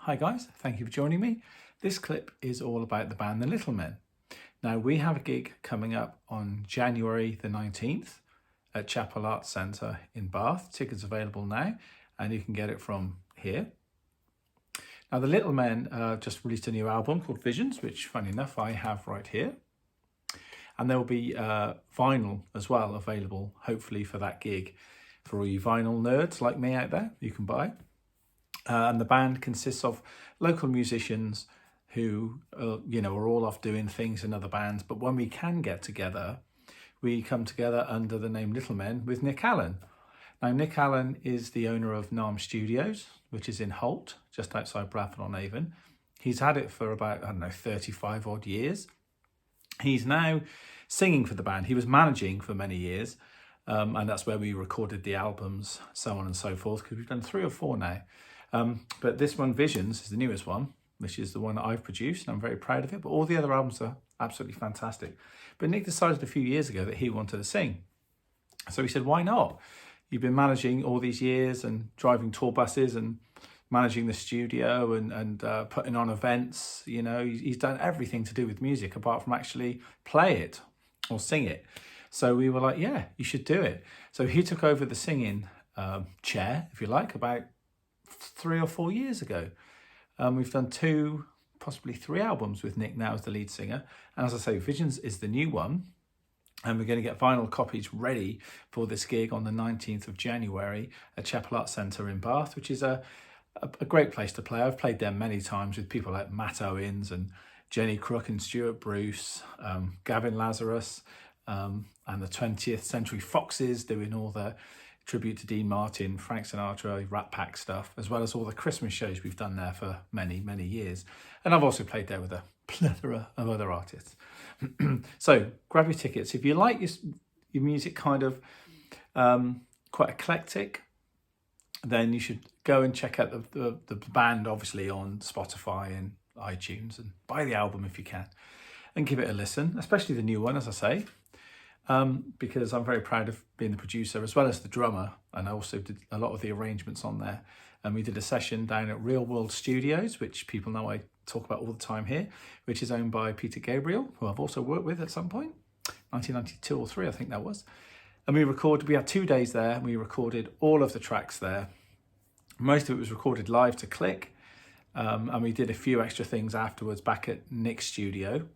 Hi guys, thank you for joining me. This clip is all about the band The Littlemen. Now we have a gig coming up on January the 19th at Chapel Arts Centre in Bath. Tickets available now and you can get it from here. Now the Littlemen just released a new album called Visions, which funny enough I have right here. And there will be vinyl as well available, hopefully for that gig. For all you vinyl nerds like me out there, you can buy. And the band consists of local musicians who, are all off doing things in other bands. But when we can get together, we come together under the name Littlemen with Nick Allen. Now, Nick Allen is the owner of Narm Studios, which is in Holt, just outside Bradford-on-Avon. He's had it for about, 35 odd years. He's now singing for the band. He was managing for many years. And that's where we recorded the albums, so on and so forth, because we've done 3 or 4 now. But this one, Visions, is the newest one, which is the one that I've produced, and I'm very proud of it. But all the other albums are absolutely fantastic. But Nick decided a few years ago that he wanted to sing. So he said, why not? You've been managing all these years and driving tour buses and managing the studio and putting on events. He's done everything to do with music apart from actually play it or sing it. So we were like, yeah, you should do it. So he took over the singing chair, if you like, about 3 or 4 years ago. We've done 2, possibly 3 albums with Nick now as the lead singer. And as I say, Visions is the new one. And we're going to get vinyl copies ready for this gig on the 19th of January at Chapel Arts Centre in Bath, which is a great place to play. I've played there many times with people like Matt Owens and Jenny Crook and Stuart Bruce, Gavin Lazarus, and the 20th Century Foxes doing all the tribute to Dean Martin, Frank Sinatra, Rat Pack stuff, as well as all the Christmas shows we've done there for many, many years. And I've also played there with a plethora of other artists. So grab your tickets. If you like your music kind of quite eclectic, then you should go and check out the band, obviously, on Spotify and iTunes, and buy the album if you can and give it a listen, especially the new one, as I say. Because I'm very proud of being the producer as well as the drummer, and I also did a lot of the arrangements on there. And we did a session down at Real World Studios, which people know I talk about all the time here, which is owned by Peter Gabriel, who I've also worked with at some point, 1992 or 3, I think that was. And we had 2 days there, and we recorded all of the tracks there. Most of it was recorded live to click, and we did a few extra things afterwards back at Nick's studio,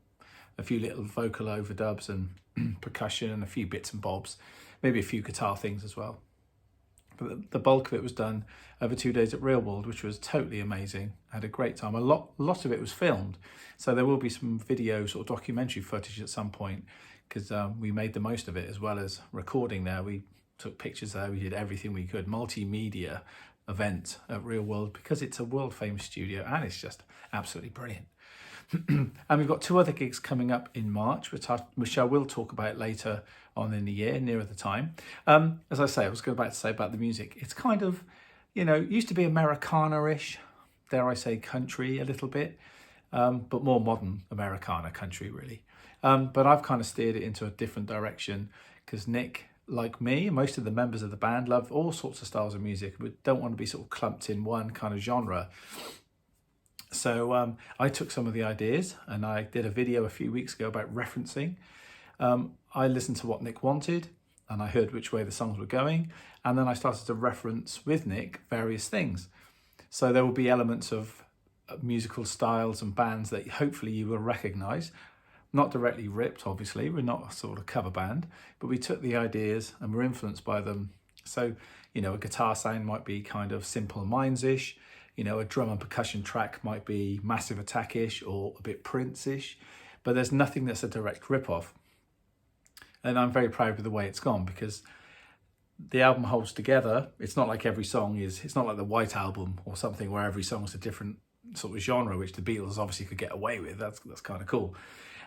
a few little vocal overdubs and percussion and a few bits and bobs, maybe a few guitar things as well. But the bulk of it was done over 2 days at Real World, which was totally amazing. I had a great time. A lot of it was filmed, so there will be some video sort of documentary footage at some point, because we made the most of it as well as recording there. We took pictures there, we did everything we could, multimedia event at Real World, because it's a world famous studio and it's just absolutely brilliant. And we've got 2 other gigs coming up in March, which I will talk about later on in the year, nearer the time. As I say, I was going back to say about the music. It's kind of, it used to be Americana-ish, dare I say country a little bit, but more modern Americana country, really. But I've kind of steered it into a different direction because Nick, like me, most of the members of the band love all sorts of styles of music, but don't want to be sort of clumped in one kind of genre. So I took some of the ideas and I did a video a few weeks ago about referencing. I listened to what Nick wanted and I heard which way the songs were going. And then I started to reference with Nick various things. So there will be elements of musical styles and bands that hopefully you will recognise. Not directly ripped, obviously. We're not a sort of cover band, but we took the ideas and were influenced by them. So, a guitar sound might be kind of Simple Minds-ish. A drum and percussion track might be Massive Attack-ish or a bit Prince-ish, but there's nothing that's a direct rip-off. And I'm very proud of the way it's gone because the album holds together. It's not like every song it's not like the White Album or something where every song's a different sort of genre, which the Beatles obviously could get away with. That's kind of cool.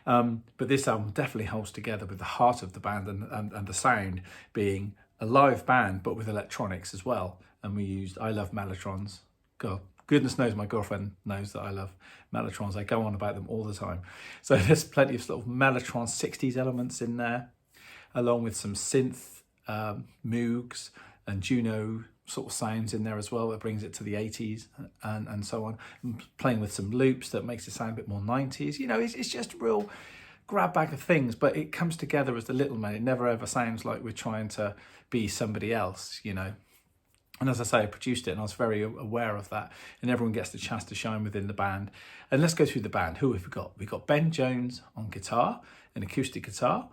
But this album definitely holds together with the heart of the band and the sound being a live band, but with electronics as well. And we used I Love Mellotrons. God, goodness knows my girlfriend knows that I love Mellotrons. I go on about them all the time. So there's plenty of sort of Mellotron 60s elements in there, along with some synth Moogs and Juno sort of sounds in there as well that brings it to the 80s and so on. And playing with some loops that makes it sound a bit more 90s. You know, it's just a real grab bag of things, but it comes together as the Littlemen. It never ever sounds like we're trying to be somebody else, you know. And as I say, I produced it and I was very aware of that. And everyone gets the chance to shine within the band. And let's go through the band. Who have we got? We've got Ben Jones on guitar, an acoustic guitar.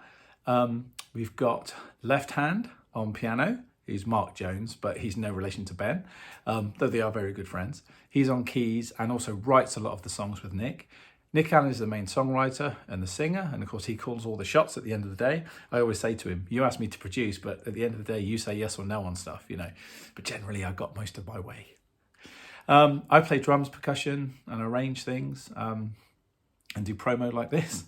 We've got Left Hand on piano, who's Mark Jones, but he's no relation to Ben, though they are very good friends. He's on keys and also writes a lot of the songs with Nick. Nick Allen is the main songwriter and the singer, and of course he calls all the shots at the end of the day. I always say to him, you asked me to produce, but at the end of the day, you say yes or no on stuff, you know. But generally, I got most of my way. I play drums, percussion, and arrange things, and do promo like this.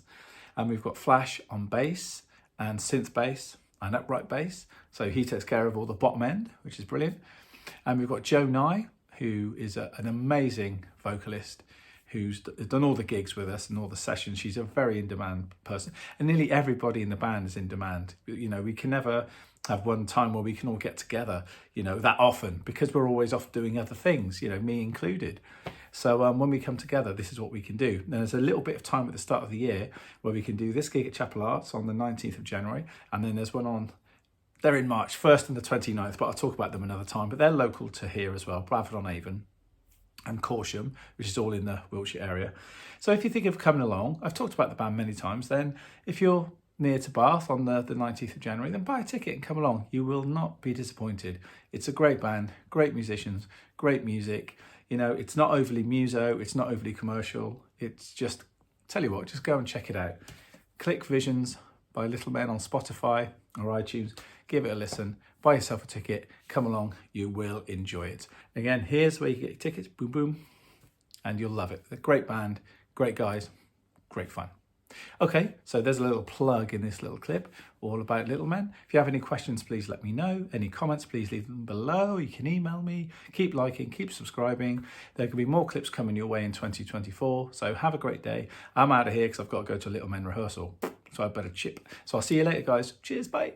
And we've got Flash on bass, and synth bass, and upright bass. So he takes care of all the bottom end, which is brilliant. And we've got Jo Nye, who is an amazing vocalist, who's done all the gigs with us and all the sessions. She's a very in-demand person. And nearly everybody in the band is in demand. You know, we can never have one time where we can all get together, you know, that often, because we're always off doing other things, you know, me included. So when we come together, this is what we can do. And there's a little bit of time at the start of the year where we can do this gig at Chapel Arts on the 19th of January. And then there's one on, they're in March, 1st and the 29th, but I'll talk about them another time. But they're local to here as well, Bradford-on-Avon and Corsham, which is all in the Wiltshire area. So if you think of coming along, I've talked about the band many times, then if you're near to Bath on the 19th of January, then buy a ticket and come along. You will not be disappointed. It's a great band, great musicians, great music. You know, it's not overly muso, it's not overly commercial. It's just, tell you what, just go and check it out. Click Visions by Littlemen on Spotify or iTunes. Give it a listen. Buy yourself a ticket. Come along. You will enjoy it. Again, here's where you get your tickets. Boom, boom. And you'll love it. They're a great band, great guys, great fun. Okay, so there's a little plug in this little clip all about Littlemen. If you have any questions, please let me know. Any comments, please leave them below. You can email me. Keep liking, keep subscribing. There could be more clips coming your way in 2024. So have a great day. I'm out of here because I've got to go to a Littlemen rehearsal. So I better chip. So I'll see you later, guys. Cheers, bye.